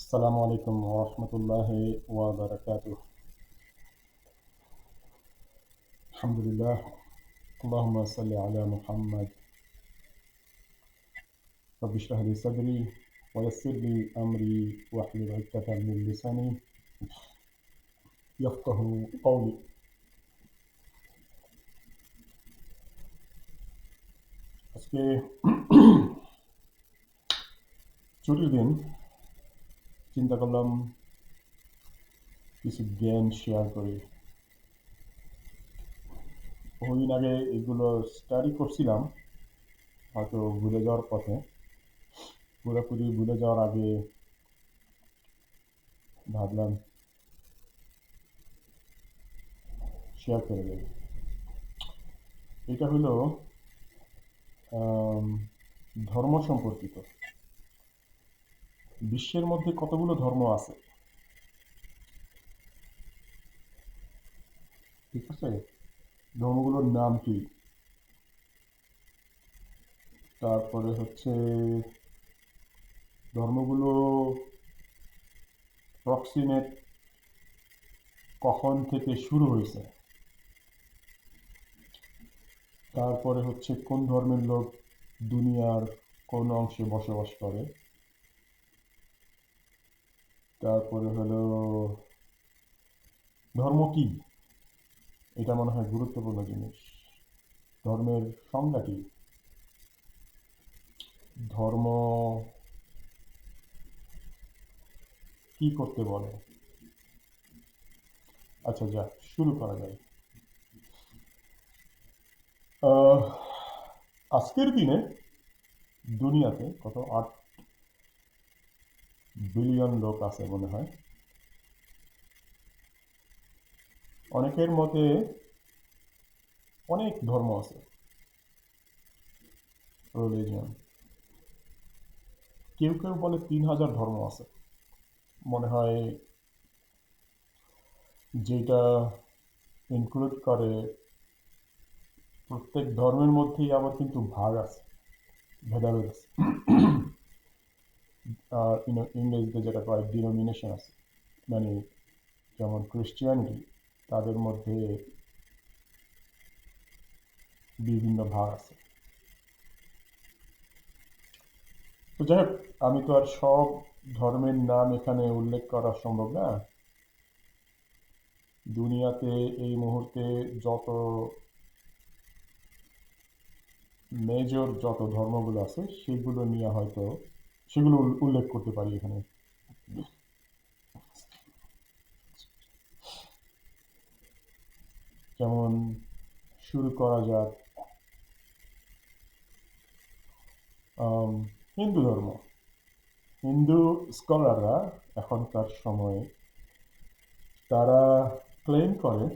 السلام عليكم ورحمة الله وبركاته. الحمد لله. اللهم صل على محمد. رب اشرح لي صدري ويسر لي أمري واحلل عقدة من لساني يفقه قولي. আজকে ছুটির দিন, চিন্তা করলাম কিছু জ্ঞান শেয়ার করি। বহুদিন আগে এগুলো স্টাডি করছিলাম, হয়তো ভুলে যাওয়ার পথে। পুরোপুরি ভুলে যাওয়ার আগে ভাবলাম শেয়ার করে দেব। এটা হলো ধর্ম সম্পর্কিত। বিশ্বের মধ্যে কতগুলো ধর্ম আছে, ঠিক আছে? ধর্মগুলোর নাম কি? তারপরে হচ্ছে ধর্মগুলো প্রক্সিমেট কখন থেকে শুরু হয়েছে। তারপরে হচ্ছে কোন ধর্মের লোক দুনিয়ার কোন অংশে বসবাস করে। তারপরে হলো ধর্ম কি, এটা মনে হয় গুরুত্বপূর্ণ জিনিস। ধর্মের সংজ্ঞা কি, ধর্ম কি করতে বলে। আচ্ছা, যা শুরু করা যায়। আহ, আজকের দিনে দুনিয়াতে কত 8 বিলিয়ন লোক আছে মনে হয়। অনেকের মতে অনেক ধর্ম আছে, রিলিজিয়ন। কেউ কেউ বলে 3,000 ধর্ম আছে মনে হয়, যেটা ইনক্লুড করে প্রত্যেক ধর্মের মধ্যেই আবার কিন্তু ভাগ আছে, ভেদাভেদ আছে। আর ইংরেজিতে যেটা কয় ডিনোমিনেশন আছে, মানে যেমন ক্রিশ্চিয়ানিটি, তাদের মধ্যে বিভিন্ন ভাগ আছে। তো যাই হোক, আমি তো আর সব ধর্মের নাম এখানে উল্লেখ করা সম্ভব না। দুনিয়াতে এই মুহূর্তে যত মেজর যত ধর্মগুলো আছে সেগুলো নিয়ে হয়তো সেগুলো উল্লেখ করতে পারি এখানে। যেমন শুরু করা যাক হিন্দু ধর্ম। হিন্দু স্কলাররা এখনকার সময়ে তারা ক্লেম করে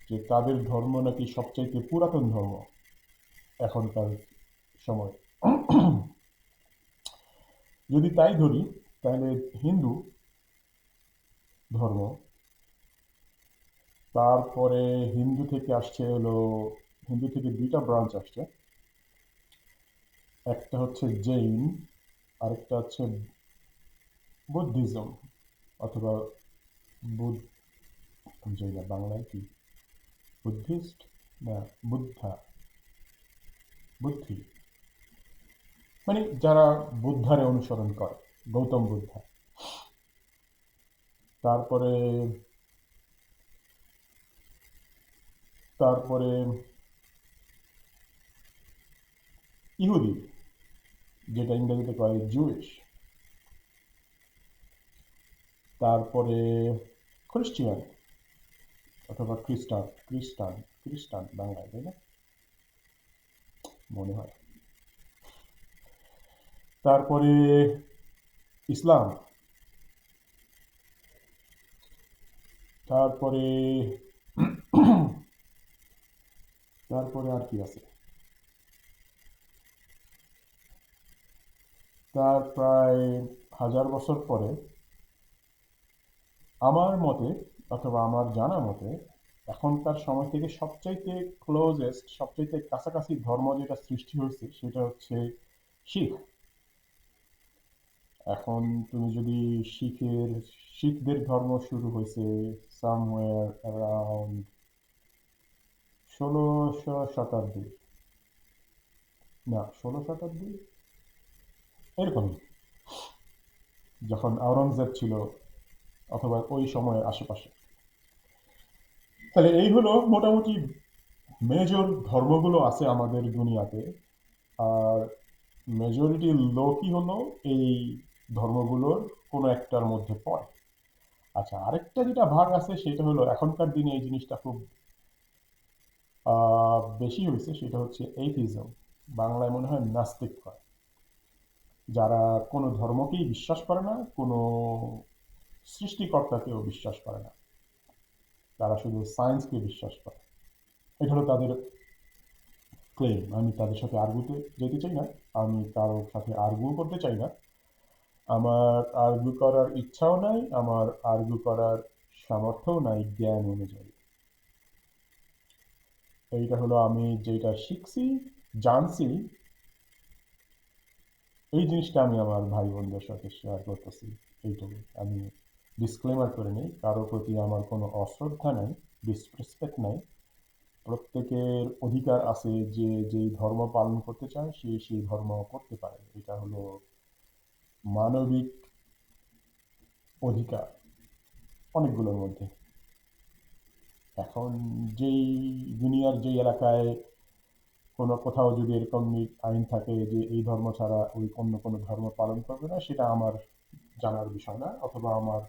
যে তাদের ধর্ম নাকি সবচাইতে পুরাতন ধর্ম এখনকার সময়। যদি তাই ধরি, তাহলে হিন্দু ধর্ম, তারপরে হিন্দু থেকে আসছে হলো, হিন্দু থেকে 2টা ব্রাঞ্চ আসছে। একটা হচ্ছে জৈন, আরেকটা হচ্ছে বুদ্ধিজম অথবা বুদ্ধ। জৈন বাংলায় কি বুদ্ধিস্ট না বুদ্ধা, বুদ্ধি, মানে যারা বুদ্ধারে অনুসরণ করে, গৌতম বুদ্ধা। তারপরে তারপরে ইহুদি, যেটা ইংরেজিতে কয় জুইশ। তারপরে খ্রিস্টিয়ান অথবা খ্রিস্টান, খ্রিস্টান খ্রিস্টান বাংলায়, তাই না? মনে হয়। তারপরে ইসলাম। তারপরে তারপরে আর কি আছে? তার প্রায় 1000 বছর পরে আমার মতে অথবা আমার জানা মতে এখনকার সময় থেকে সবচাইতে ক্লোজেস্ট, সবচাইতে কাছাকাছি ধর্ম যেটা সৃষ্টি হয়েছে সেটা হচ্ছে শিখ। এখন তুমি যদি শিখদের ধর্ম শুরু হয়েছে সামওয়্যার অ্যারাউন্ড 16 শতাব্দী, না 16 শতাব্দী এরকমই, যখন আওরঙ্গজেব ছিল অথবা ওই সময়ের আশেপাশে। তাহলে এই হলো মোটামুটি মেজর ধর্মগুলো আছে আমাদের দুনিয়াতে। আর মেজরিটি লোকই হলো এই ধর্মগুলোর কোনো একটার মধ্যে পড়ে। আচ্ছা, আরেকটা যেটা ভাগ আছে সেটা হলো এখনকার দিনে এই জিনিসটা খুব বেশি হয়েছে, সেটা হচ্ছে এইথিজম, বাংলায় মনে হয় নাস্তিক হয়, যারা কোনো ধর্মকেই বিশ্বাস করে না, কোনো সৃষ্টিকর্তাকেও বিশ্বাস করে না, তারা শুধু সায়েন্সকে বিশ্বাস করে। এটা হলো তাদের ক্লেম। আমি তাদের সাথে আর্গুতে যেতে চাই না, আমি কারোর সাথে আর্গু করতে চাই না, আমার আর্গু করার ইচ্ছাও নাই, আমার আর্গু করার সামর্থ্যও নাই জ্ঞান অনুযায়ী। এইটা হলো আমি যেটা শিখছি, জানছি, এই জিনিসটা আমি আমার ভাই বোনদের সাথে শেয়ার করতেছি। এইটুকু আমি ডিসক্লেমার করে নিই, কারোর প্রতি আমার কোনো অশ্রদ্ধা নাই, ডিসরেসপেক্ট নাই। প্রত্যেকের অধিকার আছে যে যেই ধর্ম পালন করতে চায় সে সেই ধর্ম করতে পারে, এটা হলো মানবিক অধিকার অনেকগুলোর মধ্যে। এখন যেই দুনিয়ার যেই এলাকায় কোনো কোথাও যদি এরকম আইন থাকে যে এই ধর্ম ছাড়া ওই অন্য কোনো ধর্ম পালন করবে না, সেটা আমার জানার বিষয় না, অথবা আমার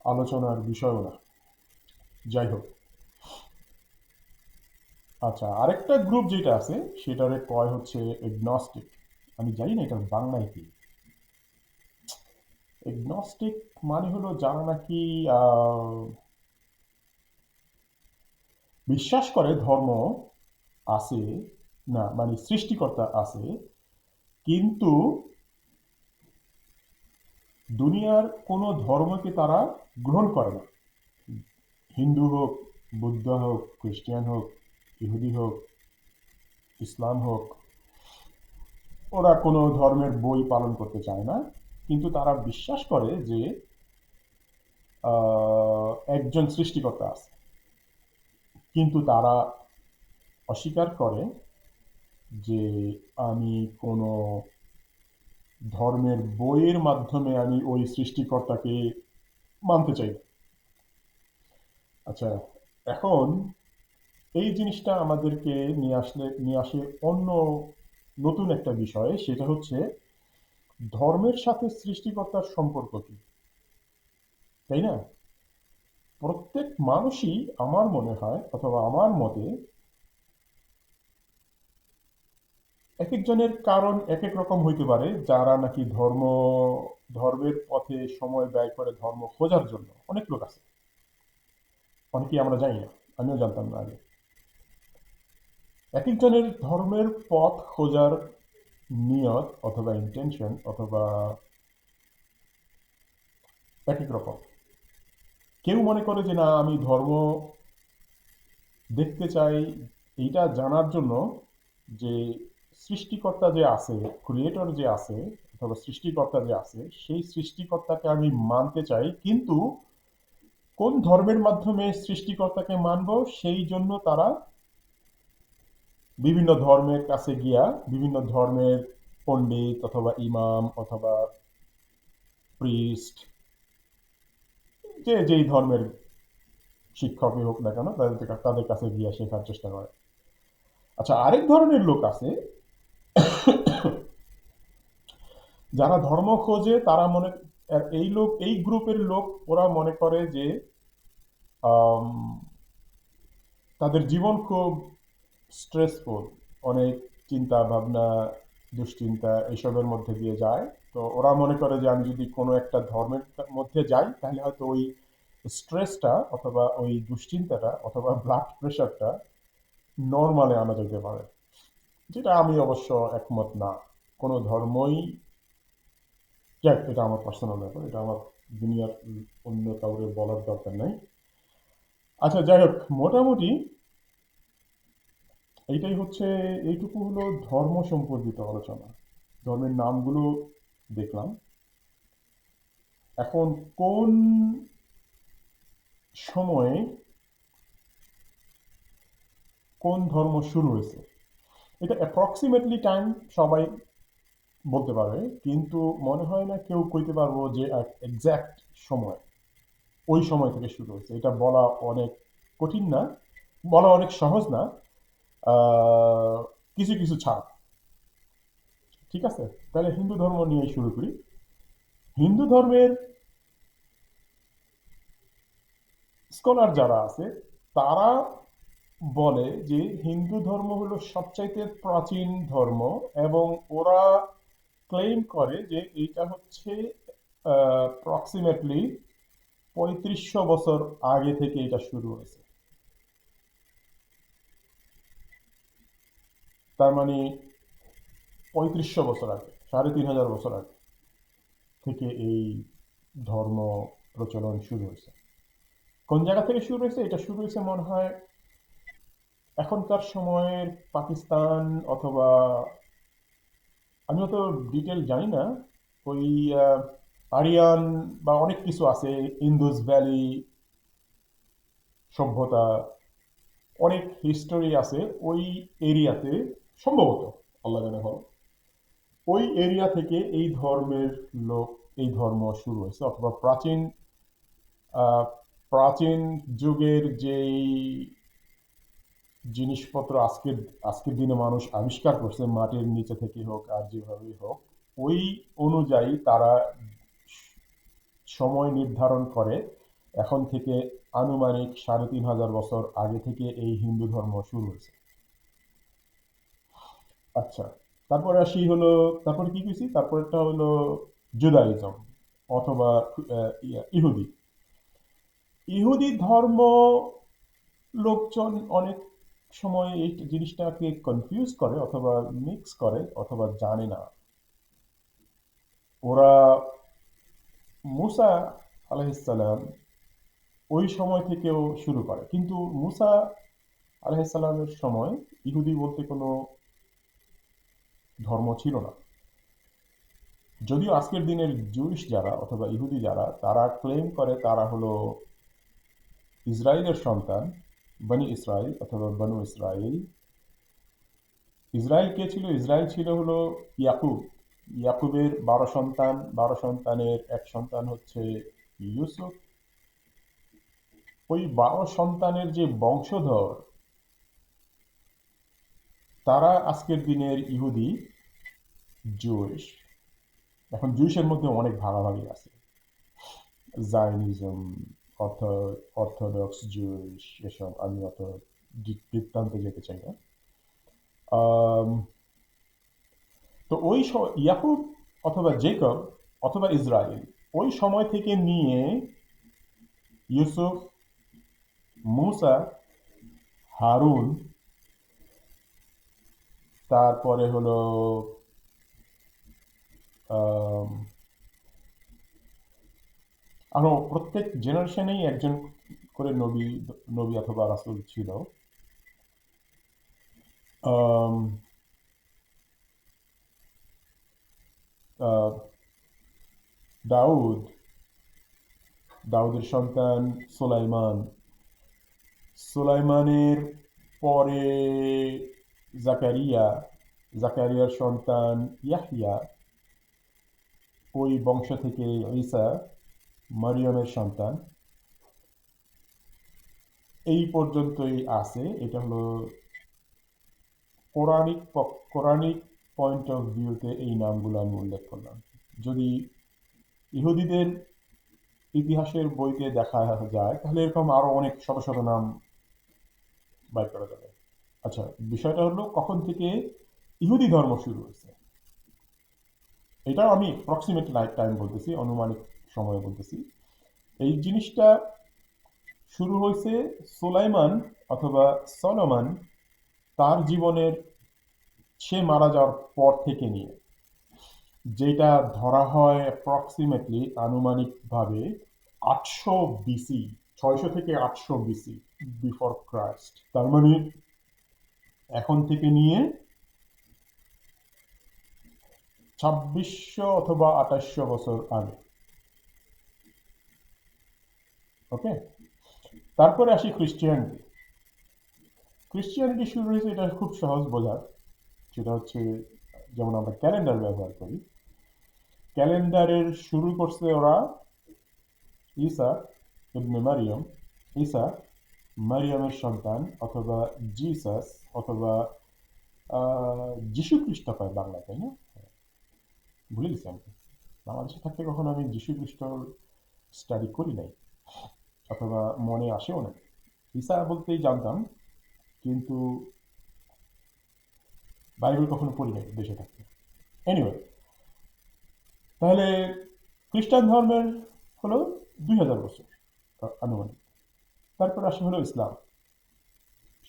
আলোচনার বিষয়ও না। যাই হোক, আচ্ছা, আরেকটা গ্রুপ যেটা আছে সেটারে কয় হচ্ছে এগনস্টিক। আমি জানি না এটার বাংলায় কি। এগনস্টিক মানে হলো যারা নাকি বিশ্বাস করে ধর্ম আছে, না মানে সৃষ্টিকর্তা আছে, কিন্তু দুনিয়ার কোনো ধর্মকে তারা গ্রহণ করে না। হিন্দু হোক, বুদ্ধ হোক, খ্রিস্টান হোক, ইহুদি হোক, ইসলাম হোক, ওরা কোনো ধর্মের বই পালন করতে চায় না, কিন্তু তারা বিশ্বাস করে যে একজন সৃষ্টিকর্তা আছে। কিন্তু তারা অস্বীকার করে যে আমি কোনো ধর্মের বইয়ের মাধ্যমে আমি ওই সৃষ্টিকর্তাকে মানতে চাই না। আচ্ছা, এখন এই জিনিসটা আমাদেরকে নিয়ে আসে অন্য নতুন একটা বিষয়, সেটা হচ্ছে ধর্মের সাথে সৃষ্টিকর্তার সম্পর্ক কি, তাই না? প্রত্যেক মানুষই আমার মনে হয় অথবা আমার মতে এক একজনের কারণ এক এক রকম হইতে পারে, যারা নাকি ধর্মের পথে সময় ব্যয় করে ধর্ম খোঁজার জন্য। অনেক লোক আছে, অনেকেই আমরা জানি না, আমিও জানতাম না আগে। এক একজনের ধর্মের পথ খোঁজার নিয়ত অথবা ইন্টেনশন অথবা এক এক রকম। কেউ মনে করে যে না, আমি ধর্ম দেখতে চাই এইটা জানার জন্য যে সৃষ্টিকর্তা যে আছে, ক্রিয়েটর যে আছে অথবা সৃষ্টিকর্তা যে আছে, সেই সৃষ্টিকর্তাকে আমি মানতে চাই, কিন্তু কোন ধর্মের মাধ্যমে সৃষ্টিকর্তাকে মানব সেই জন্য তারা বিভিন্ন ধর্মের কাছে গিয়া বিভিন্ন ধর্মের পণ্ডিত অথবা ইমাম অথবা প্রিস্ট, যে যেই ধর্মের শিক্ষকই হোক না কেন, তাদের কাছে গিয়া শেখার চেষ্টা করে। আচ্ছা, আরেক ধরনের লোক আছে যারা ধর্ম খোঁজে, তারা এই গ্রুপের লোক, ওরা মনে করে যে আম, তাদের জীবন খুব স্ট্রেসফুল, অনেক চিন্তা ভাবনা, দুশ্চিন্তা এসবের মধ্যে দিয়ে যায়। তো ওরা মনে করে যে আমি যদি কোনো একটা ধর্মের মধ্যে যাই তাহলে হয়তো ওই স্ট্রেসটা অথবা ওই দুশ্চিন্তাটা অথবা ব্লাড প্রেশারটা নর্মালে আনা যেতে পারে, যেটা আমি অবশ্য একমত না। কোনো ধর্মই, যাক এটা আমার পার্সোনাল ব্যাপার, এটা আমার দুনিয়ার অন্য কাউকে বলার দরকার নাই। আচ্ছা, যাই হোক, মোটামুটি এইটাই হচ্ছে, এইটুকু হলো ধর্ম সম্পর্কিত আলোচনা। ধর্মের নামগুলো দেখলাম। এখন কোন সময়ে কোন ধর্ম শুরু হয়েছে এটা অ্যাপ্রক্সিমেটলি টাইম সবাই বলতে পারবে, কিন্তু মনে হয় না কেউ কইতে পারবো যে এক্সাক্ট সময় ওই সময় থেকে শুরু হয়েছে। এটা বলা অনেক কঠিন না, বলা অনেক সহজ না, আহ, কিছু কিছু ছাড়। ঠিক আছে, তাহলে হিন্দু ধর্ম নিয়ে শুরু করি। হিন্দু ধর্মের স্কলার যারা আছে তারা বলে যে হিন্দু ধর্ম হলো সবচাইতে প্রাচীন ধর্ম, এবং ওরা ক্লেম করে যে এটা হচ্ছে অ্যাপ্রক্সিমেটলি 3500 বছর আগে থেকে এটা শুরু হয়েছে। তার মানে 3500 বছর আগে, 3500 বছর আগে থেকে এই ধর্ম প্রচলন শুরু হয়েছে। কোন জায়গা থেকে শুরু হয়েছে? এটা শুরু হয়েছে মনে হয় এখনকার সময়ের পাকিস্তান, অথবা আমি অত ডিটেল জানি না, ওই আরিয়ান বা অনেক কিছু আছে, ইন্দুস ভ্যালি সভ্যতা, অনেক হিস্টোরি আছে ওই এরিয়াতে সম্ভবত, আল্লাহ জানে ভালো। ওই এরিয়া থেকে এই ধর্মের লোক, এই ধর্ম শুরু হয়েছে, অথবা প্রাচীন আহ, প্রাচীন যুগের যেই জিনিসপত্র আজকের আজকের দিনে মানুষ আবিষ্কার করছে, মাটির নিচে থেকে হোক আর যেভাবেই হোক, ওই অনুযায়ী তারা সময় নির্ধারণ করে এখন থেকে আনুমানিক 3500 বছর আগে থেকে এই হিন্দু ধর্ম শুরু হয়েছে। আচ্ছা, তারপরে আসি হলো, তারপরে কি কিছু, তারপরটা হলো জুদাইজম, অথবা ইহুদি। ইহুদি ধর্ম লোকজন অনেক সময় এই জিনিসটাকে কনফিউজ করে, অথবা মিক্স করে, অথবা জানে না। ওরা মুসা আলাইহিসসালাম ওই সময় থেকেও শুরু করে, কিন্তু মুসা আলাইহিসসালামের সময় ইহুদি বলতে কোনো ধর্ম ছিল না। যদিও আজকের দিনের জুইশ যারা, অথবা ইহুদি যারা, তারা ক্লেম করে তারা হলো ইসরায়েলের সন্তান, বনি ইসরায়েল অথবা বনু ইসরায়েল। ইসরায়েল কে ছিল? ইসরায়েল ছিল হলো ইয়াকুব। ইয়াকুবের 12 সন্তান, 12 সন্তানের এক সন্তান হচ্ছে ইউসুফ। ওই 12 সন্তানের যে বংশধর, তারা আজকের দিনের ইহুদি, জুইশ। এখন জুইশের মধ্যে অনেক ভাগাভাগি আছে, জায়নিজম, অর্থোডক্স জুইশ, এসব আমি অত বৃত্তান্তে যেতে চাই না। আম, তো ওই ইয়াকুব অথবা জেকব অথবা ইসরায়েল, ওই সময় থেকে নিয়ে ইউসুফ, মুসা, হারুন, তারপরে হলো আম, আরো প্রত্যেক জেনারেশনেই একজন করে নবী, নবী অথবা রাসূল ছিল। আম, আহ, দাউদ, দাউদের সন্তান সুলাইমান, সুলাইমানের পরে জাকারিয়া, জাকারিয়ার সন্তান ইয়াহইয়া, ওই বংশ থেকে ঈসা, মারিয়মের সন্তান। এই পর্যন্তই আছে। এটা হলো কোরআনিক পয়েন্ট অফ ভিউতে এই নামগুলো আমি উল্লেখ করলাম। যদি ইহুদিদের ইতিহাসের বইতে দেখা যায় তাহলে এরকম আরো অনেক শত শত নাম বাইর করা যাবে। আচ্ছা, বিষয়টা হলো কখন থেকে ইহুদি ধর্ম শুরু হয়েছে, এটাও আমি অ্যাপ্রক্সিমেট টাইম বলতেছি, অনুমানিক সময় বলতেছি। এই জিনিসটা শুরু হয়েছে সুলাইমান অথবা সলোমন তার জীবনের, সে মারা যাওয়ার পর থেকে নিয়ে, যেটা ধরা হয় অ্যাপ্রক্সিমেটলি আনুমানিকভাবে 800 BC, 600 থেকে 800 BC, বিফোর ক্রাইস্ট। তার মানে এখন থেকে নিয়ে 2600 অথবা 2800 বছর আগে। ওকে, তারপরে আসি খ্রিস্টিয়ানিটি। খ্রিস্টিয়ানিটি শুরু হয়েছে, এটা খুব সহজ বোঝার। সেটা হচ্ছে, যেমন আমরা ক্যালেন্ডার ব্যবহার করি, ক্যালেন্ডারের শুরু করছে ওরা ঈসা ইবনে মারিয়াম, ঈসা মারিয়ামের সন্তান, অথবা জিসাস, অথবা যিশু খ্রিস্ট পায় বাংলা, তাই না? ভুলে গেছি আমি, বাংলাদেশে থাকতে কখনো আমি যিশু খ্রিস্ট স্টাডি করি নাই, অথবা মনে আসেও না। ঈসা বলতেই জানতাম, কিন্তু বাইবেল কখনো পড়ি নাই দেশে থাকতে। এনিওয়ে, তাহলে খ্রিস্টান ধর্মের হলো 2000 বছর আনুমানিক। তারপর আসে হলো ইসলাম।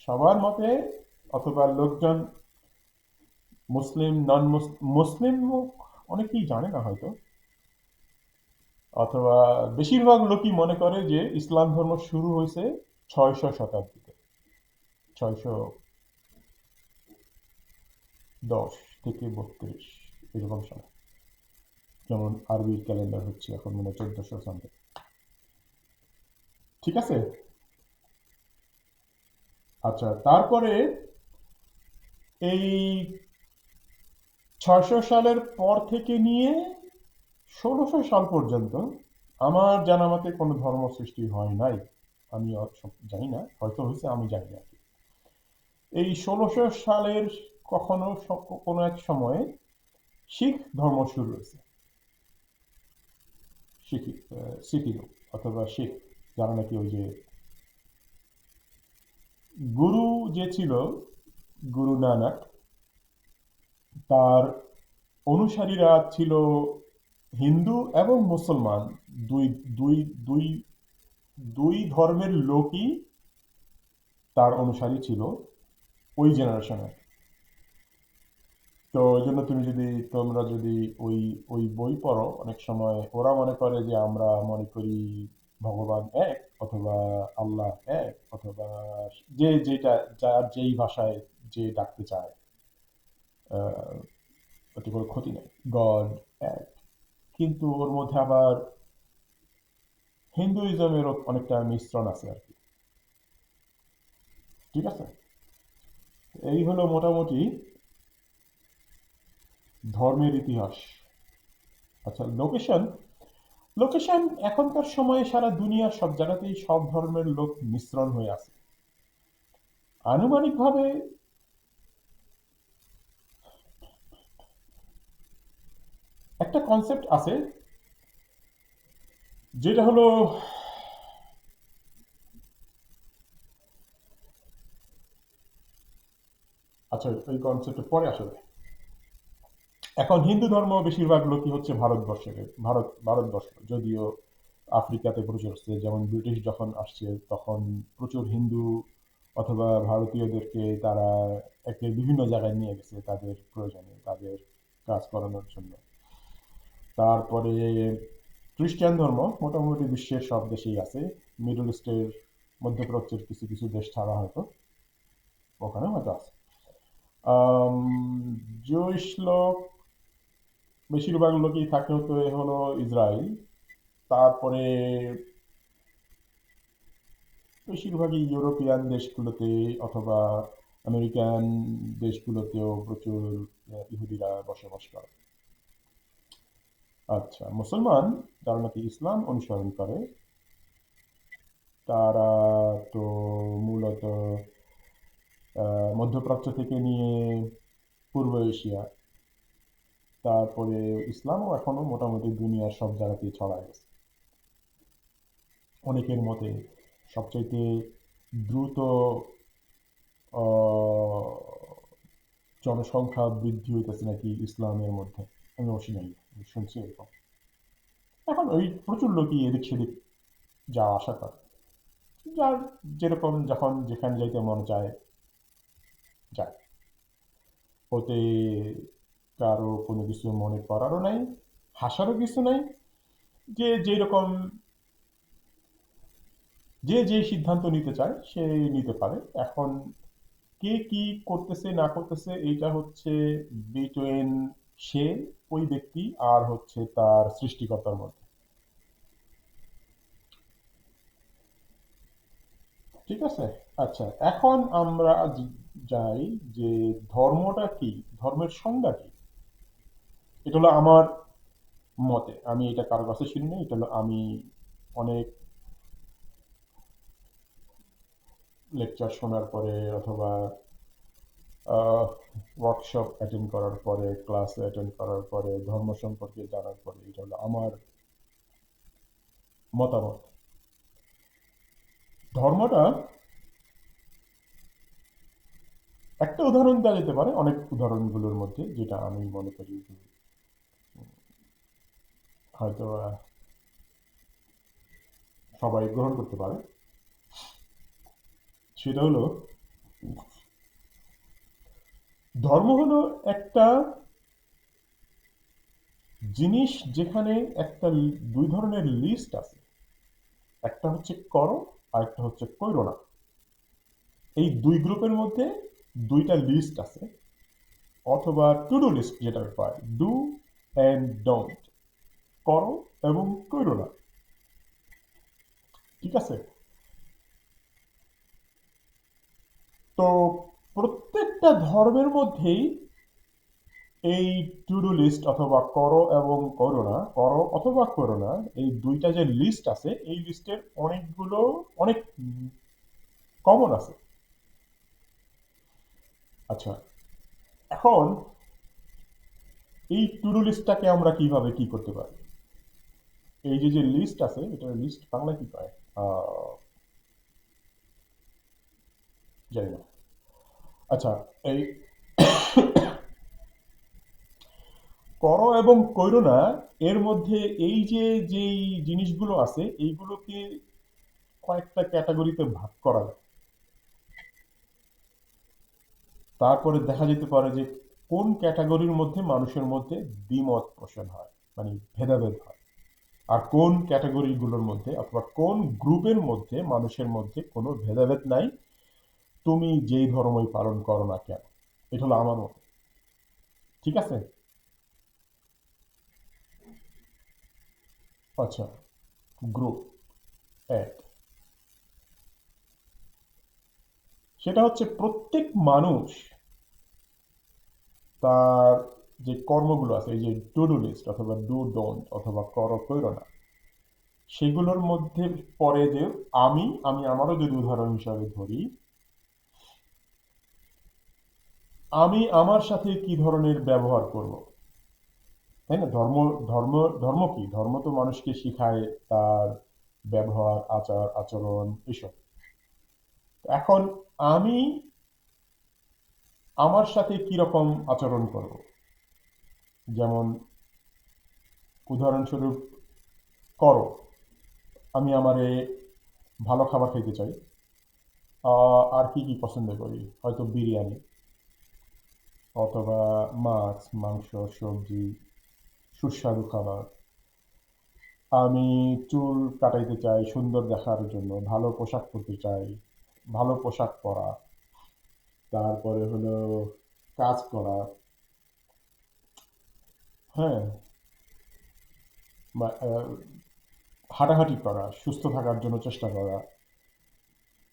সবার মতে, অথবা লোকজন, মুসলিম, নন মুসলিম অনেকেই জানে না হয়তো, অথবা বেশিরভাগ লোকই মনে করে যে ইসলাম ধর্ম শুরু হয়েছে 600 শতাব্দীতে, 610 থেকে 32 এরকম সময়। যেমন আরবি ক্যালেন্ডার হচ্ছে এখন মনে হয় 1400 সামথিং। ঠিক আছে। আচ্ছা, তারপরে এই 600 সালের পর থেকে নিয়ে 1600 সাল পর্যন্ত আমার জানা মতে কোনো ধর্ম সৃষ্টি হয় নাই। আমি জানি না, হয়তো হয়েছে, আমি জানি না। এই 1600 সালের কখনো কোনো এক সময়ে শিখ ধর্ম শুরু হয়েছে। শিখিজম অথবা শিখ, যারা নাকি ওই যে গুরু যে ছিল, গুরু নানক, তার অনুসারীরা ছিল হিন্দু এবং মুসলমান, দুই দুই দুই দুই ধর্মের লোকই তার অনুসারী ছিল ওই জেনারেশনে। তো ওই জন্য তোমরা যদি ওই ওই বই পড়ো, অনেক সময় ওরা মনে করে যে আমরা মনে করি ভগবান এক, অথবা আল্লাহ এক, অথবা যে যেটা, যার যেই ভাষায় যে ডাকতে চায়, ওতে কোনো ক্ষতি নেই, গড এক। কিন্তু ওর মধ্যে আবার হিন্দুইজমেরও অনেকটা মিশ্রণ আছে আর কি। ঠিক আছে, এই হলো মোটামুটি ধর্মের ইতিহাস। আচ্ছা, লোকেশন। লোকেশন এখনকার সময়ে সারা দুনিয়ার সব জায়গাতেই সব ধর্মের লোক মিশ্রণ হয়ে আছে। আনুমানিকভাবে একটা কনসেপ্ট আছে, যেটা হলো, আচ্ছা এই কনসেপ্টে পরে আসলে। এখন হিন্দু ধর্ম বেশিরভাগ লোকই হচ্ছে ভারতবর্ষের, ভারতবর্ষ, যদিও আফ্রিকাতে প্রচুর আসছে। যেমন ব্রিটিশ যখন আসছে তখন প্রচুর হিন্দু অথবা ভারতীয়দেরকে তারা একে বিভিন্ন জায়গায় নিয়ে গেছে তাদের প্রয়োজনে, তাদের কাজ করানোর জন্য। তারপরে খ্রিস্টান ধর্ম মোটামুটি বিশ্বের সব দেশেই আছে, মিডল ইস্টের, মধ্যপ্রাচ্যের কিছু কিছু দেশ ছাড়া হয়তো ওখানে হয়তো আছে। জুইশ লোক বেশিরভাগ লোকই থাকে হলো ইসরায়েল। তারপরে বেশিরভাগই ইউরোপিয়ান দেশগুলোতে অথবা আমেরিকান দেশগুলোতেও প্রচুর ইহুদিরা বসবাস করে। আচ্ছা, মুসলমান যারা নাকি ইসলাম অনুসরণ করে, তারা তো মূলত মধ্যপ্রাচ্য থেকে নিয়ে পূর্ব এশিয়া, তারপরে ইসলামও এখনো মোটামুটি দুনিয়ার সব জায়গাতেই ছড়ায় গেছে। অনেকের মতে সবচাইতে দ্রুত আহ, জনসংখ্যা বৃদ্ধি হইতেছে নাকি ইসলামের মধ্যে। আমি অবশ্যই জানি না, আমি শুনছি এরকম। এখন ওই প্রচুর লোকই এদিক সেদিক যাওয়া আসা করে, যার যেরকম যখন যেখানে যাইতে মন চায় যায়। ওতে কারো কোনো কিছু মনে করারও নাই, হাসারও কিছু নাই। যে যেরকম, যে যেই সিদ্ধান্ত নিতে চায় সে নিতে পারে। এখন কে কি করতেছে না করতেছে, এইটা হচ্ছে বিটুইন সে ওই ব্যক্তি আর হচ্ছে তার সৃষ্টিকর্তার মধ্যে। ঠিক আছে? আচ্ছা, এখন আমরা যাই যে ধর্মটা কি, ধর্মের সংজ্ঞা কি। এটা হলো আমার মতে, আমি এটা কারো কাছে শুনি না, এটা হলো আমি অনেক লেকচার শোনার পরে অথবা ওয়ার্কশপ অ্যাটেন্ড করার পরে, ক্লাস অ্যাটেন্ড করার পরে, ধর্ম সম্পর্কে জানার পরে, এটা হলো আমার মতামত। ধর্মটা একটা উদাহরণ দেওয়া যেতে পারে অনেক উদাহরণগুলোর মধ্যে, যেটা আমি মনে করি যে হয়তো সবাই গ্রহণ করতে পারে। সেটা হলো, ধর্ম হলো একটা জিনিস যেখানে একটা দুই ধরনের লিস্ট আছে। একটা হচ্ছে করো, আর একটা হচ্ছে কইরো না। এই দুই গ্রুপের মধ্যে দুইটা লিস্ট আছে, অথবা টু ডু লিস্ট যেটা পায়, ডু অ্যান্ড ডোন্ট, করো এবং কইরো না। ঠিক আছে? তো প্রত্যেকটা ধর্মের মধ্যেই এই টু ডু লিস্ট অথবা করো এবং করো না, করো অথবা করো না, এই দুইটা যে লিস্ট আছে, এই লিস্টের অনেকগুলো অনেক কমন আছে। আচ্ছা, এখন এই টু ডু লিস্টটাকে আমরা কিভাবে কি করতে পারি। এই যে যে লিস্ট আছে, এটা লিস্ট বাংলা কি পায়, জানি না। আচ্ছা, এই করো এবং কইরো না, এর মধ্যে এই যে যেই জিনিসগুলো আছে, এইগুলোকে কয়েকটা ক্যাটাগরিতে ভাগ করা যায়। তারপরে দেখা যেতে পারে যে কোন ক্যাটাগরির মধ্যে মানুষের মধ্যে দ্বিমত পোষণ হয়, মানে ভেদাভেদ হয়। আর কোন ক্যাটাগরিগুলোর মধ্যে অথবা কোন গ্রুপের মধ্যে মানুষের মধ্যে কোনো ভেদাভেদ নাই, তুমি যেই ধর্মই পালন করো না কেন। এটা হলো আমার মত। ঠিক আছে? আচ্ছা, গ্রুপ এক, সেটা হচ্ছে প্রত্যেক মানুষ তার যে কর্মগুলো আছে, এই যে টু ডু লিস্ট অথবা ডু ডোন্ট অথবা করো কইরো না, সেগুলোর মধ্যে পড়ে যে আমি আমারও যদি উদাহরণ হিসাবে ধরি, আমি আমার সাথে কি ধরনের ব্যবহার করব। তাই না? ধর্ম, ধর্ম ধর্ম কি, ধর্ম তো মানুষকে শিখায় তার ব্যবহার, আচার আচরণ, এসব। এখন আমি আমার সাথে কি রকম আচরণ করব, যেমন উদাহরণস্বরূপ করো, আমি আমারে ভালো খাবার খেতে চাই, আর কি কি পছন্দ করি, হয়তো বিরিয়ানি অথবা মাছ মাংস সবজি, সুস্বাদু খাবার। আমি চুল কাটাইতে চাই সুন্দর দেখার জন্য, ভালো পোশাক পরতে চাই, ভালো পোশাক পরা। তারপরে হলো কাজ করা, হ্যাঁ, বা হাঁটাহাঁটি করা, সুস্থ থাকার জন্য চেষ্টা করা,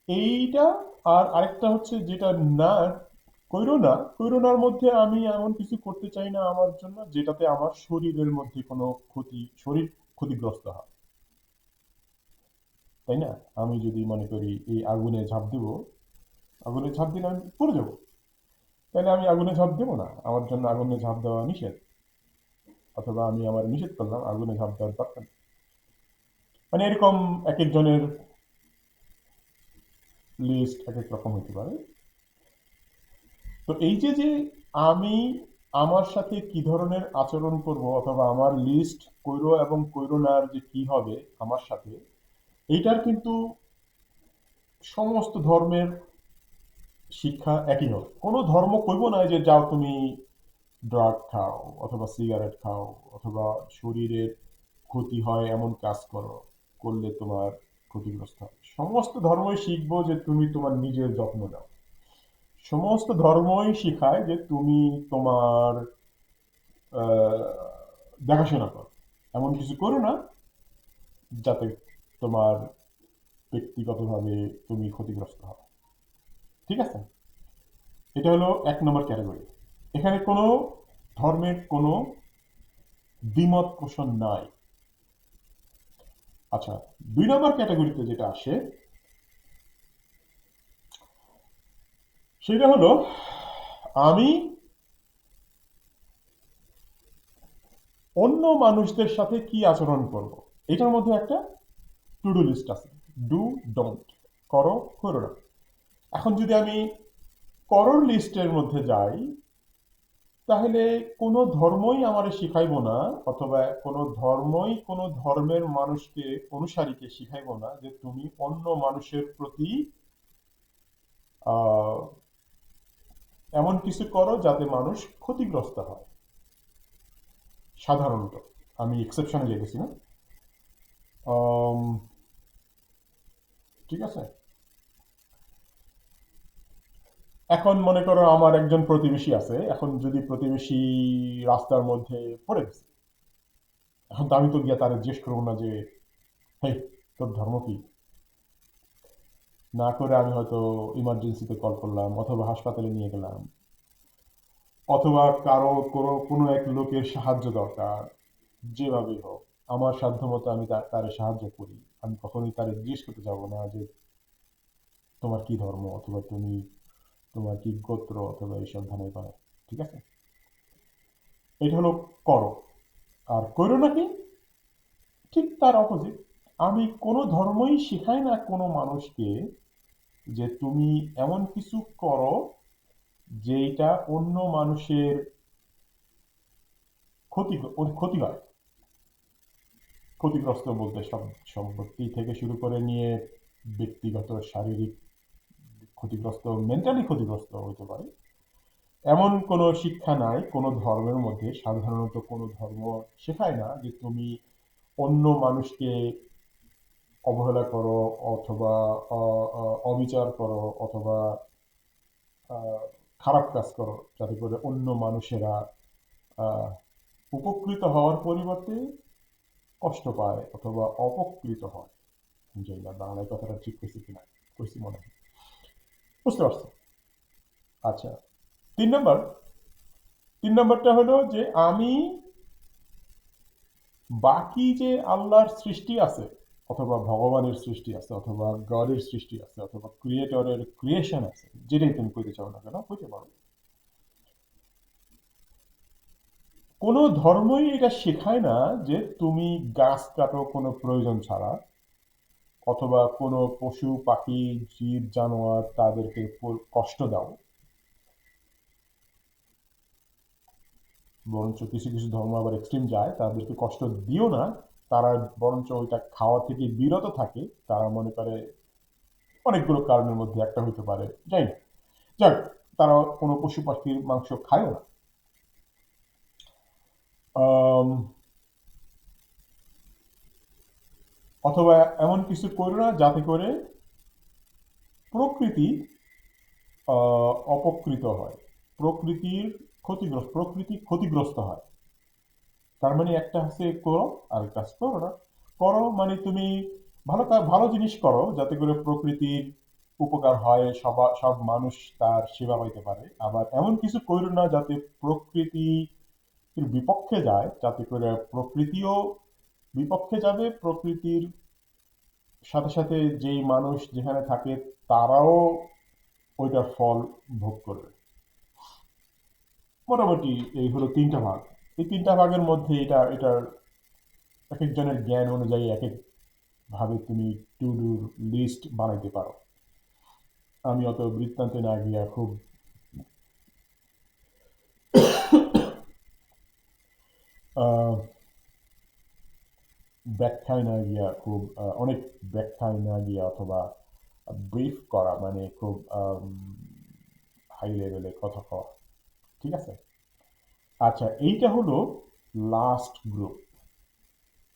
এইটা। আর আরেকটা হচ্ছে যেটা না, কইরো না, কইরোনার মধ্যে আমি এমন কিছু করতে চাই না আমার জন্য যেটাতে আমার শরীরের মধ্যে কোনো ক্ষতি, শরীর ক্ষতিগ্রস্ত হয়। তাই না? আমি যদি মনে করি এই আগুনে ঝাঁপ দেব, আগুনে ঝাঁপ দিলে আমি পড়ে যাবো, তাহলে আমি আগুনে ঝাঁপ দেবো না, আমার জন্য আগুনে ঝাঁপ দেওয়া নিষেধ, অথবা আমি আমার নিষেধ করলাম আগুনে ঝাঁপ দেওয়ার দরকার নেই। মানে এরকম এক একজনের লিস্ট এক এক রকম হতে পারে। তো এই যে যে আমি আমার সাথে কি ধরনের আচরণ করব, অথবা আমার লিস্ট কইরো এবং কইরো নার যে কি হবে আমার সাথে, এইটার কিন্তু সমস্ত ধর্মের শিক্ষা একই হবে। কোনো ধর্ম কইব না যে যাও তুমি ড্রাগ খাও অথবা সিগারেট খাও অথবা শরীরের ক্ষতি হয় এমন কাজ করো, করলে তোমার ক্ষতিগ্রস্ত হবে। সমস্ত ধর্মই শিখবো যে তুমি তোমার নিজের যত্ন নাও। সমস্ত ধর্মই শিখায় যে তুমি তোমার আহ, দেখাশোনা করো, এমন কিছু করো না যাতে তোমার ব্যক্তিগতভাবে তুমি ক্ষতিগ্রস্ত হও। ঠিক আছে? এটা হলো 1 নম্বর ক্যাটাগরি। এখানে কোনো ধর্মের কোনো দ্বিমত পোষণ নাই। আচ্ছা, 2 নম্বর ক্যাটাগরিতে যেটা আসে সেটা হলো আমি অন্য মানুষদের সাথে কি আচরণ করব। এটার মধ্যে একটা টু ডু লিস্ট আছে, ডু ডোন্ট, করো করো না। এখন যদি আমি করোর লিস্টের মধ্যে যাই, তাহলে কোনো ধর্মই আমারে শিখাইবো না, অথবা কোনো ধর্মই কোনো ধর্মের মানুষকে, অনুসারীকে শিখাইবো না যে তুমি অন্য মানুষের প্রতি আহ, এমন কিছু করো যাতে মানুষ ক্ষতিগ্রস্ত হয়। সাধারণত, আমি এক্সেপশনে যেতেছি না। আম, ঠিক আছে? এখন মনে করো আমার একজন প্রতিবেশী আছে, এখন যদি প্রতিবেশী রাস্তার মধ্যে পড়ে গেছে, এখন তো আমি তো গিয়ে তারা জিজ্ঞেস করবো না যে হেই, তোর ধর্ম কি। না করে আমি হয়তো ইমার্জেন্সিতে কল করলাম, অথবা হাসপাতালে নিয়ে গেলাম, অথবা কারো কোনো কোনো এক লোকের সাহায্য দরকার, যেভাবেই হোক আমার সাধ্যমতো আমি তারে সাহায্য করি। আমি কখনোই তারে জিজ্ঞেস করতে যাবো না যে তোমার কি ধর্ম, অথবা তুমি তোমার কি গোত্র, অথবা এইসব ধানের পারে। ঠিক আছে? এটা হলো করো। আর কইরো নাকি ঠিক তার অপোজিট। আমি কোনো ধর্মই শেখাই না কোনো মানুষকে যে তুমি এমন কিছু করো যেটা অন্য মানুষের ক্ষতি ক্ষতি হয়। ক্ষতিগ্রস্ত বলতে সব সম্পত্তি থেকে শুরু করে নিয়ে ব্যক্তিগত শারীরিক ক্ষতিগ্রস্ত, মেন্টালি ক্ষতিগ্রস্ত হতে পারে, এমন কোনো শিক্ষা নাই কোনো ধর্মের মধ্যে। সাধারণত কোনো ধর্ম শেখায় না যে তুমি অন্য মানুষকে অবহেলা করো, অথবা অবিচার করো, অথবা খারাপ কাজ করো যাতে করে অন্য মানুষেরা আহ, উপকৃত হওয়ার পরিবর্তে কষ্ট পায় অথবা অপকৃত হয়। জানি না বাংলায় কথাটা ঠিক কইছি কিনা, কইছি মনে হয়। বুঝতে পারছো? আচ্ছা, 3 নম্বর, 3 নম্বরটা হলো যে আমি বাকি যে আল্লাহর সৃষ্টি আছে, অথবা ভগবানের সৃষ্টি আছে, অথবা গডের সৃষ্টি আছে, অথবা ক্রিয়েটরের ক্রিয়েশন আছে, যেটাই তুমি কইতে চাও না কেন কইতে পারো, কোনো ধর্মই এটা শেখায় না যে তুমি গাছ কাটো কোনো প্রয়োজন ছাড়া, অথবা কোনো পশু পাখি জীব জানোয়ার তাদেরকে কষ্ট দাও। বরঞ্চ কিছু কিছু ধর্ম আবার এক্সট্রিম যায়, তাদেরকে কষ্ট দিও না, তারা বরঞ্চ ওইটা খাওয়া থেকে বিরত থাকে। তারা মনে করে অনেকগুলো কারণের মধ্যে একটা হইতে পারে, যাই না, যাক, তারা কোনো পশু পাখির মাংস খায়ও না। আম, অথবা এমন কিছু করো না যাতে করে প্রকৃতি অপকৃত হয়, প্রকৃতির প্রকৃতি ক্ষতিগ্রস্ত হয়। তার মানে একটা হচ্ছে করো, আর কাজ করো না। করো মানে তুমি ভালো জিনিস করো যাতে করে প্রকৃতির উপকার হয়, সব মানুষ তার সেবা পাইতে পারে। আবার এমন কিছু করো না যাতে প্রকৃতির বিপক্ষে যায়, যাতে করে প্রকৃতিও বিপক্ষে যাবে, প্রকৃতির সাথে সাথে যেই মানুষ যেখানে থাকে তারাও ওইটার ফল ভোগ করবে। মোটামুটি এই হলো 3টা ভাগ। এই 3টা ভাগের মধ্যে এটার এক একজনের জ্ঞান অনুযায়ী এক এক ভাবে তুমি টু ডু লিস্ট বানাইতে পারো। আমি অত বৃত্তান্তে না গিয়া খুব আহ, ব্যাখ্যায় না গিয়া খুব অনেক ব্যাখ্যায় না গিয়া, অথবা ব্রিফ করা মানে খুব হাই লেভেলে কথা কওয়া। ঠিক আছে? আচ্ছা, এইটা হলো last group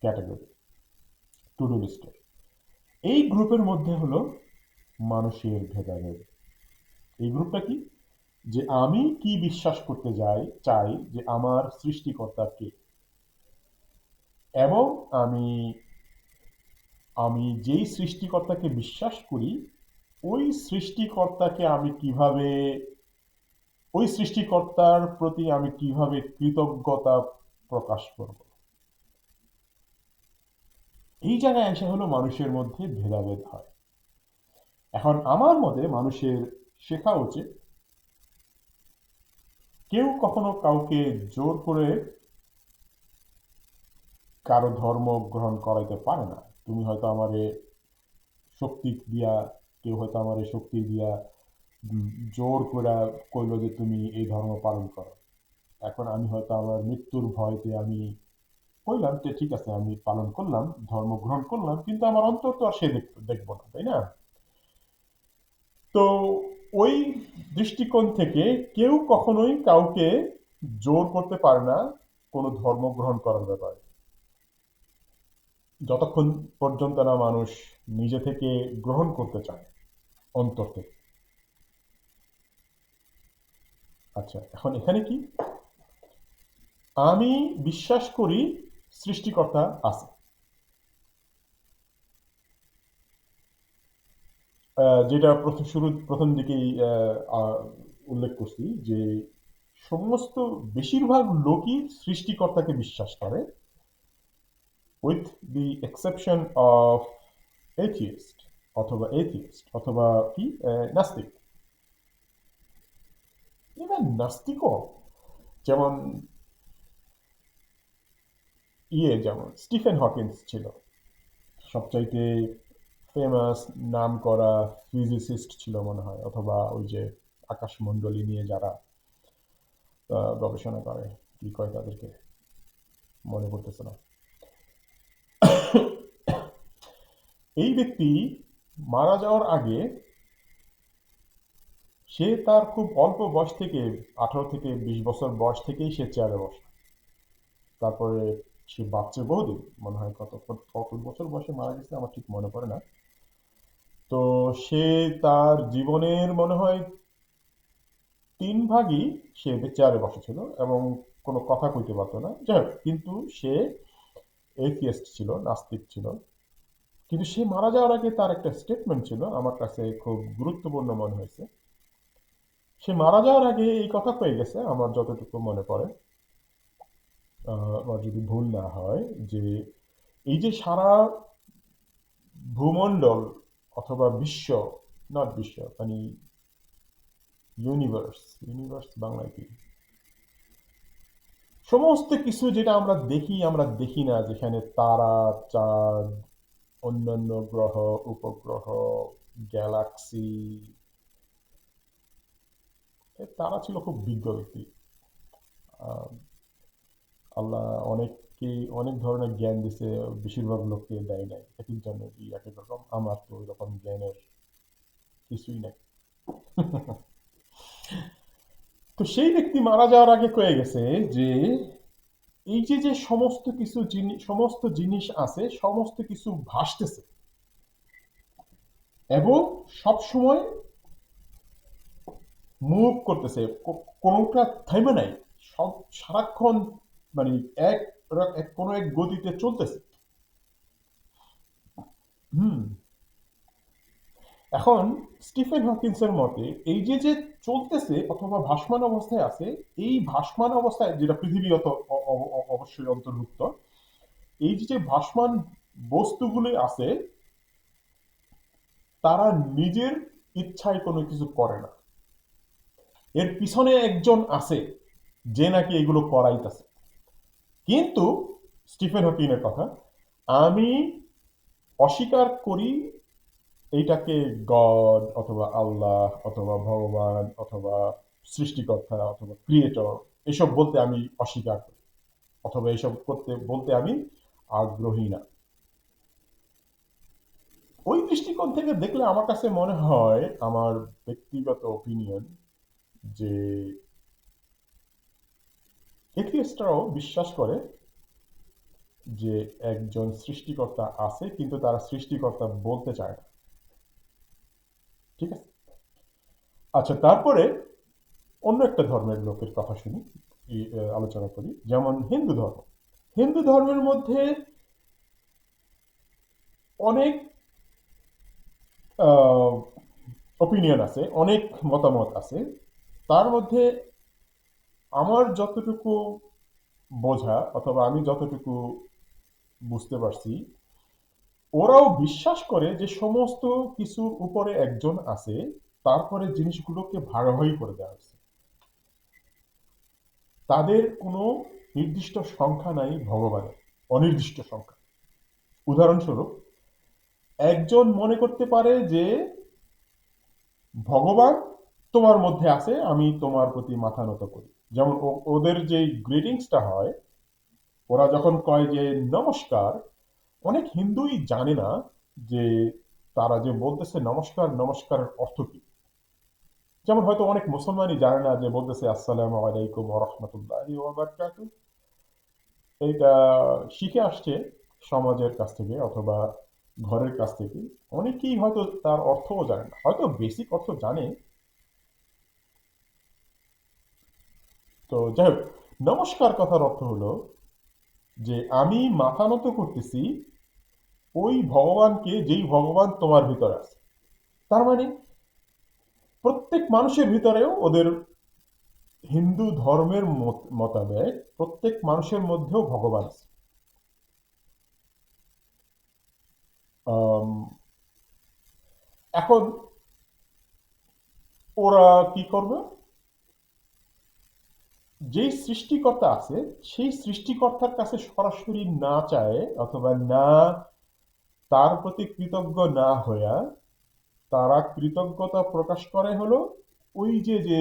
category to do লিস্টের। এই গ্রুপের মধ্যে হলো মানুষের ভেদাভেদ। এই গ্রুপটা কি? যে আমি কি বিশ্বাস করতে চাই যে আমার সৃষ্টিকর্তা কে, এবং আমি আমি যেই সৃষ্টিকর্তাকে বিশ্বাস করি ওই সৃষ্টিকর্তাকে আমি কিভাবে, ওই সৃষ্টিকর্তার প্রতি আমি কিভাবে কৃতজ্ঞতা প্রকাশ করব। এই জায়গায় এসে হলো মানুষের মধ্যে ভেদাভেদ হয়। এখন আমার মতে মানুষের শেখা উচিত কেউ কখনো কাউকে জোর করে কারো ধর্ম গ্রহণ করাইতে পারে না। তুমি হয়তো আমারে শক্তি দিয়া, কেউ হয়তো আমারে শক্তি দিয়া উম, জোর করে কইলো যে তুমি এই ধর্ম পালন করো। এখন আমি হয়তো আমার মৃত্যুর ভয়তে আমি কইলাম যে ঠিক আছে আমি পালন করলাম, ধর্ম গ্রহণ করলাম, কিন্তু আমার অন্তর তো আর সে দেখবো না, তাই না? তো ওই দৃষ্টিকোণ থেকে কেউ কখনোই কাউকে জোর করতে পারে না কোনো ধর্ম গ্রহণ করার ব্যাপারে, যতক্ষণ পর্যন্ত না মানুষ নিজে থেকে গ্রহণ করতে চায় অন্তর থেকে। আচ্ছা, এখন এখানে কি, আমি বিশ্বাস করি সৃষ্টিকর্তা আছে। যেটা প্রথম দিকেই উল্লেখ করছি যে সমস্ত বেশিরভাগ লোকই সৃষ্টিকর্তাকে বিশ্বাস করে, with the exception of atheist অথবা কি নাস্তিক। ইভেন নাস্তিকও, যেমন যেমন স্টিফেন হকিন্স ছিল সবচাইতে ফেমাস, নাম করা ফিজিসিস্ট ছিল মনে হয়, অথবা ওই যে আকাশমণ্ডলী নিয়ে যারা গবেষণা করে, কি কয় তাদেরকে, মনে পড়তেছে না। এই ব্যক্তি মারা যাওয়ার আগে সে তার খুব অল্প বয়স থেকে, 18 থেকে 20 বছর বয়স থেকেই সে চেয়ারে বসে। তারপরে সে বাচ্চা বহুদিন, মনে হয় কত বছর বয়সে মারা গেছে আমার ঠিক মনে পড়ে না। তো সে তার জীবনের মনে হয় 3 ভাগই সে চেয়ারে বসেছিল এবং কোনো কথা কইতে পারতো না, যাই হোক, কিন্তু সে এথিয়েস্ট ছিল, নাস্তিক ছিল। কিন্তু সে মারা যাওয়ার আগে তার একটা স্টেটমেন্ট ছিল, আমার কাছে খুব গুরুত্বপূর্ণ মনে হয়েছে। সে মারা যাওয়ার আগে এই কথা কয়ে গেছে, আমার যতটুকু মনে পড়ে, আমার যদি ভুল না হয়, যে এই যে সারা ভূমণ্ডল অথবা বিশ্ব, নট বিশ্ব মানে ইউনিভার্স, ইউনিভার্স বাংলায় কি, সমস্ত কিছু যেটা আমরা দেখি না, যেখানে তারা, চাঁদ, অন্যান্য গ্রহ, উপগ্রহ, গ্যালাক্সি, তারা ছিল খুব বিজ্ঞ ব্যক্তি। আহ, আল্লাহ অনেককে অনেক ধরনের জ্ঞান দিছে, বেশিরভাগ লোককে দেয় নাই, এক একজনের এক এক রকম। আমার তো ওই রকম জ্ঞানের কিছুই নাই। তো সেই ব্যক্তি মারা যাওয়ার আগে কয়ে গেছে যে এই যে যে সমস্ত জিনিস আছে, সমস্ত কিছু ভাসতেছে এবং সব সময় মুভ করতেছে, কোনোটা থাইমে নাই, সব সারাক্ষণ মানে এক কোনো এক গতিতে চলতেছে। হুম। এখন স্টিফেন হকিন্সের মতে এই যে যে চলতেছে অথবা ভাসমান অবস্থায় আছে, এই ভাসমান অবস্থায়, যেটা পৃথিবী অবশ্যই অন্তর্ভুক্ত, এই যে যে ভাসমান বস্তুগুলো আছে, তারা নিজের ইচ্ছায় কোনো কিছু করে না, এর পিছনে একজন আছে যে নাকি এগুলো করাইতেছে। কিন্তু স্টিফেন হকিংয়ের কথা, আমি অস্বীকার করি এইটাকে গড অথবা আল্লাহ অথবা ভগবান অথবা সৃষ্টিকর্তা অথবা ক্রিয়েটর এসব বলতে আমি অস্বীকার করি, অথবা এসব বলতে আমি আগ্রহী না। ওই দৃষ্টিকোণ থেকে দেখলে আমার কাছে মনে হয়, আমার ব্যক্তিগত ওপিনিয়ন, যে এথিয়েস্টরাও বিশ্বাস করে যে একজন সৃষ্টিকর্তা আছে, কিন্তু তারা সৃষ্টিকর্তা বলতে চায় না। ঠিক আছে। আচ্ছা, তারপরে অন্য একটা ধর্মের লোকের কথা শুনি, আলোচনা করি, যেমন হিন্দু ধর্ম। হিন্দু ধর্মের মধ্যে অনেক ওপিনিয়ন আছে, অনেক মতামত আছে। তার মধ্যে আমার যতটুকু বোঝা অথবা আমি যতটুকু বুঝতে পারছি, ওরাও বিশ্বাস করে যে সমস্ত কিছুর উপরে একজন আছে, তারপরে জিনিসগুলোকে ভাগাভাগি করে দেওয়া হয়েছে। তাদের কোনো নির্দিষ্ট সংখ্যা নাই ভগবানের, অনির্দিষ্ট সংখ্যা। উদাহরণস্বরূপ, একজন মনে করতে পারে যে ভগবান তোমার মধ্যে আছে, আমি তোমার প্রতি মাথা নত করি। যেমন ওদের যে গ্রিটিংসটা হয়, ওরা যখন কয় যে নমস্কার, অনেক হিন্দুই জানে না যে তারা যে বলতেছে নমস্কার, নমস্কারের অর্থ কি। যেমন হয়তো অনেক মুসলমানই জানে না যে বলতেছে আসসালামু আলাইকুম ওয়া রাহমাতুল্লাহি ওয়া বারাকাতুহু। এইটা শিখে আসছে সমাজের কাছ থেকে অথবা ঘরের কাছ থেকে। অনেকেই হয়তো তার অর্থও জানে না, হয়তো বেসিক অর্থ জানে। তো যাই হোক, নমস্কার কথার অর্থ হলো যে আমি মাথা নত করতেছি ওই ভগবানকে, যেই ভগবান তোমার ভিতরে আছে। তার মানে প্রত্যেক মানুষের ভিতরেও, ওদের হিন্দু ধর্মের মোতাবেক প্রত্যেক মানুষের মধ্যেও ভগবান আছে। আম, এখন ওরা কি করবে, যেই সৃষ্টিকর্তা আছে সেই সৃষ্টিকর্তার কাছে সরাসরি না চায় অথবা না, তার প্রতি কৃতজ্ঞ না হইয়া তারা কৃতজ্ঞতা প্রকাশ করে হলো ওই যে যে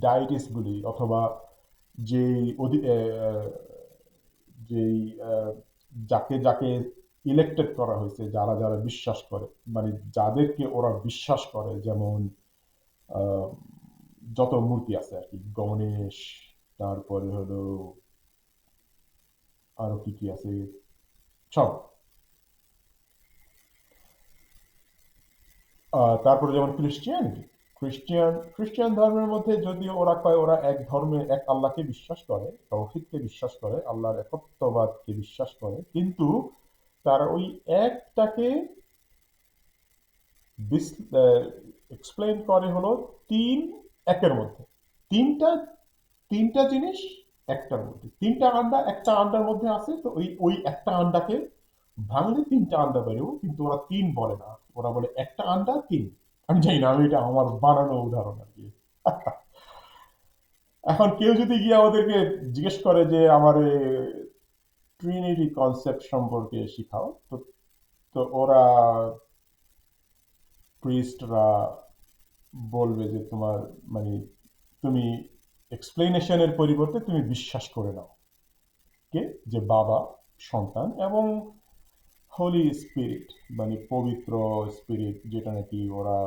ডাইটিসগুলি অথবা যেই যেই যাকে যাকে ইলেক্টেড করা হয়েছে, যারা যারা বিশ্বাস করে, মানে যাদেরকে ওরা বিশ্বাস করে, যেমন আহ, যত মূর্তি আছে আর কি, গণেশ, তারপরে হলো আরো কি কি আছে সব, তারপরে যেমন ক্রিশ্চিয়ানিটি, খ্রিস্টিয়ান ধর্মের মধ্যে যদিও ওরা কয় ওরা এক ধর্মে এক আল্লাহকে বিশ্বাস করে, তৌহিদকে বিশ্বাস করে, আল্লাহর একত্ববাদকে বিশ্বাস করে, কিন্তু তারা ওই একটাকে এক্সপ্লেন করে হলো তিন একের মধ্যে। তিনটা তিনটা জিনিস একটার মধ্যে, তিনটা আন্ডা একটা আন্ডার মধ্যে আছে, তো ওই ওই একটা আন্ডাকে ভাঙলে তিনটা আন্ডা বেরোবো, কিন্তু ওরা তিন বলে না, ওরা বলে একটা আন্ডা তিন। আমি জানি না, আমি এটা আমার বানানো উদাহরণ আর কি। এখন কেউ যদি গিয়ে আমাদেরকে জিজ্ঞেস করে যে আমার ট্রিনিটি কনসেপ্ট সম্পর্কে শিখাও, তো তো ওরা প্রিস্টরা বলবে যে তোমার, মানে তুমি এক্সপ্লেনেশনের পরিবর্তে তুমি বিশ্বাস করে নাও কে, যে বাবা, সন্তান এবং হোলি স্পিরিট, মানে পবিত্র স্পিরিট, যেটা নাকি ওরা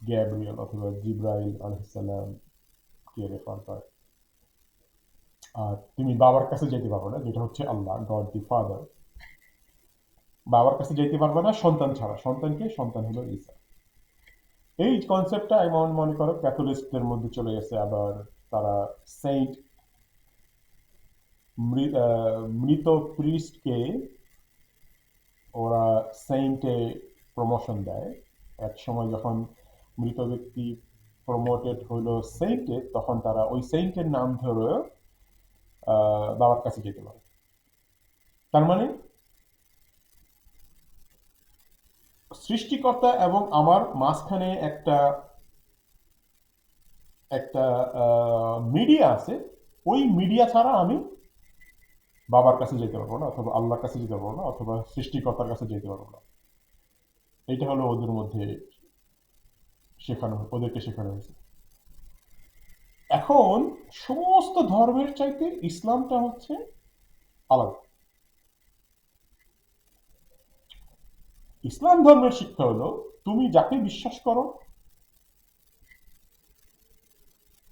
গ্যাব্রিয়েল অথবা জিব্রাইল আলাইহিসসালাম কে রেফার করে। আর তুমি বাবার কাছে যেতে পারবে না, যেটা হচ্ছে আল্লাহ, গড দি ফাদার। বাবার কাছে যেতে পারবে না সন্তান ছাড়া। সন্তানকে, সন্তান হলো ঈসা। এই কনসেপ্টটা এমন মনে করো ক্যাথলিকদের মধ্যে চলে গেছে। আবার তারা সেইন্ট, মৃত প্রিস্টকে ওরা সেইন্টে প্রমোশন দেয়। এক সময় যখন মৃত ব্যক্তি প্রমোটেড হইলো সেইন্টে, তখন তারা ওই সেইন্টের নাম ধরে বাবার কাছে যেতে পারে। তার মানে সৃষ্টিকর্তা এবং আমার মাঝখানে একটা একটা মিডিয়া আছে। ওই মিডিয়া ছাড়া আমি বাবার কাছে যেতে পারবো না, অথবা আল্লাহর কাছে যেতে পারবো না, অথবা সৃষ্টিকর্তার কাছে যেতে পারবো না। এটা হলো ওদের মধ্যে শেখানো, ওদেরকে শেখানো হয়েছে। এখন সমস্ত ধর্মের চাইতে ইসলামটা হচ্ছে আলাদা। ইসলাম ধর্মের শিক্ষা হলো তুমি যাকে বিশ্বাস করো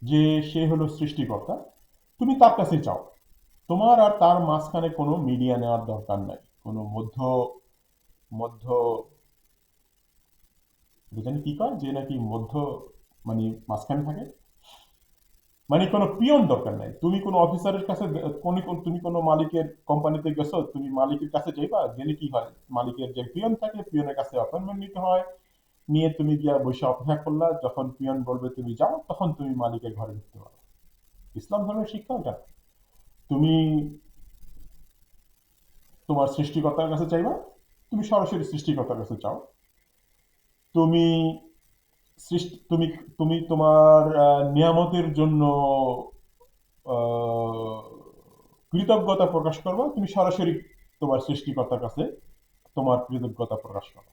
যে সে হলো সৃষ্টিকর্তা, তুমি তার কাছে চাও। তোমার আর তার মাঝখানে কোনো মিডিয়া নেওয়ার দরকার নাই, কোনো মধ্য এটা জানি কি কয় যে নাকি মধ্য মানে মাঝখানে থাকে, মানে কোনো পিয়ন দরকার নাই, তুমি কোনো অফিসারের কাছে তুমি কোনো মালিকের কোম্পানিতে গেছো, তুমি মালিকের কাছে যাইবা, গেলে কি হয়, মালিকের যে পিয়ন থাকে পিয়নের কাছে অ্যাপয়েন্টমেন্ট নিতে হয়, নিয়ে তুমি গিয়া বসে অপেক্ষা করলা, যখন পিয়ন বলবে তুমি যাও তখন তুমি মালিকের ঘরে ঢুকতে পারো। ইসলাম ধর্মের শিক্ষা ওটা। তুমি তোমার সৃষ্টিকর্তার কাছে চাইবা, তুমি সরাসরি সৃষ্টিকর্তার কাছে চাও। তুমি তুমি তুমি তোমার নিয়ামতের জন্য আহ, কৃতজ্ঞতা প্রকাশ করবা, তুমি সরাসরি তোমার সৃষ্টিকর্তার কাছে তোমার কৃতজ্ঞতা প্রকাশ করো।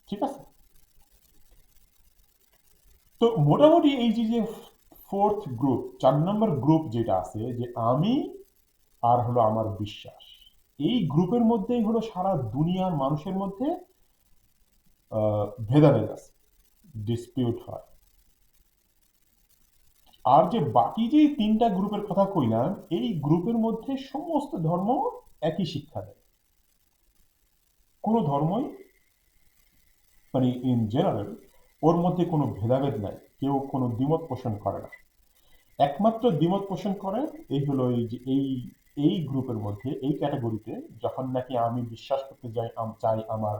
ঠিক আছে? তো মোটামুটি এই যে যে ফোর্থ গ্রুপ, 4 নম্বর গ্রুপ যেটা আছে, যে আমি আর হলো আমার বিশ্বাস, এই গ্রুপের মধ্যেই হলো সারা দুনিয়ার মানুষের মধ্যে ভেদাভেদ আছে, ডিসপিউট হয়। আর যে বাকি যে 3টা গ্রুপের কথা কইলাম, এই গ্রুপের মধ্যে সমস্ত ধর্ম একই শিক্ষা দেয়। কোনো ধর্মই মানে ইন জেনারেল ওর মধ্যে কোনো ভেদাভেদ নাই, কেউ কোনো দ্বিমত পোষণ করে না। একমাত্র দ্বিমত পোষণ করে এই হলো এই যে এই গ্রুপের মধ্যে, এই ক্যাটাগরিতে, যখন নাকি আমি বিশ্বাস করতে যাই চাই আমার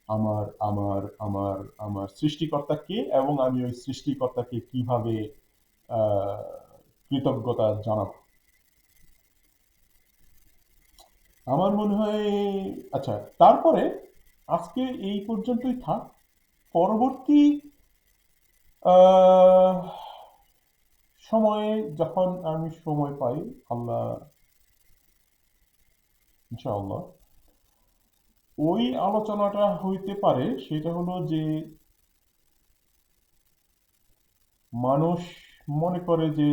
আমার আমার আমার আমার সৃষ্টিকর্তাকে, এবং আমি ওই সৃষ্টিকর্তাকে কিভাবে আহ, কৃতজ্ঞতা জানাবো। আমার মনে হয়, আচ্ছা, তারপরে আজকে এই পর্যন্তই থাক। পরবর্তী আহ, সময়ে যখন আমি সময় পাই, আল্লাহ ইনশাআল্লাহ, ওই আলোচনাটা হইতে পারে, সেটা হলো যে মানুষ মনে করে যে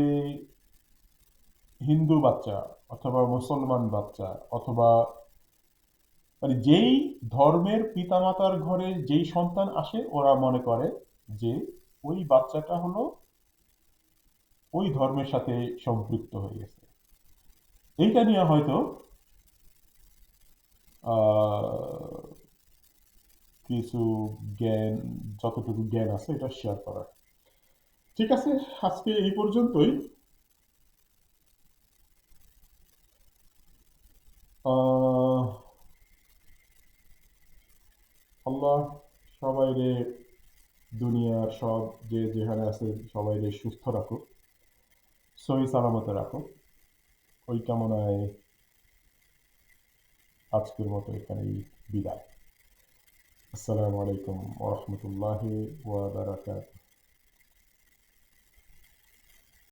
হিন্দু বাচ্চা অথবা মুসলমান বাচ্চা অথবা মানে যেই ধর্মের পিতামাতার ঘরে যেই সন্তান আসে, ওরা মনে করে যে ওই বাচ্চাটা হলো ওই ধর্মের সাথে সম্পৃক্ত হয়ে গেছে। এইটা নিয়ে হয়তো আহ, কিছু জ্ঞান, যতটুকু জ্ঞান আছে এটা শেয়ার করার। ঠিক আছে, আজকে এই পর্যন্তই। আহ, আল্লাহ সবাইরে, দুনিয়ার সব যে যেখানে আছে সবাইরে সুস্থ রাখুক, সহি সালামতে রাখুক, ওই কামনায় আজকের মতো এখানেই বিদায়। আসসালামু আলাইকুম ওয়া রাহমাতুল্লাহি ওয়া বারাকাতুহু।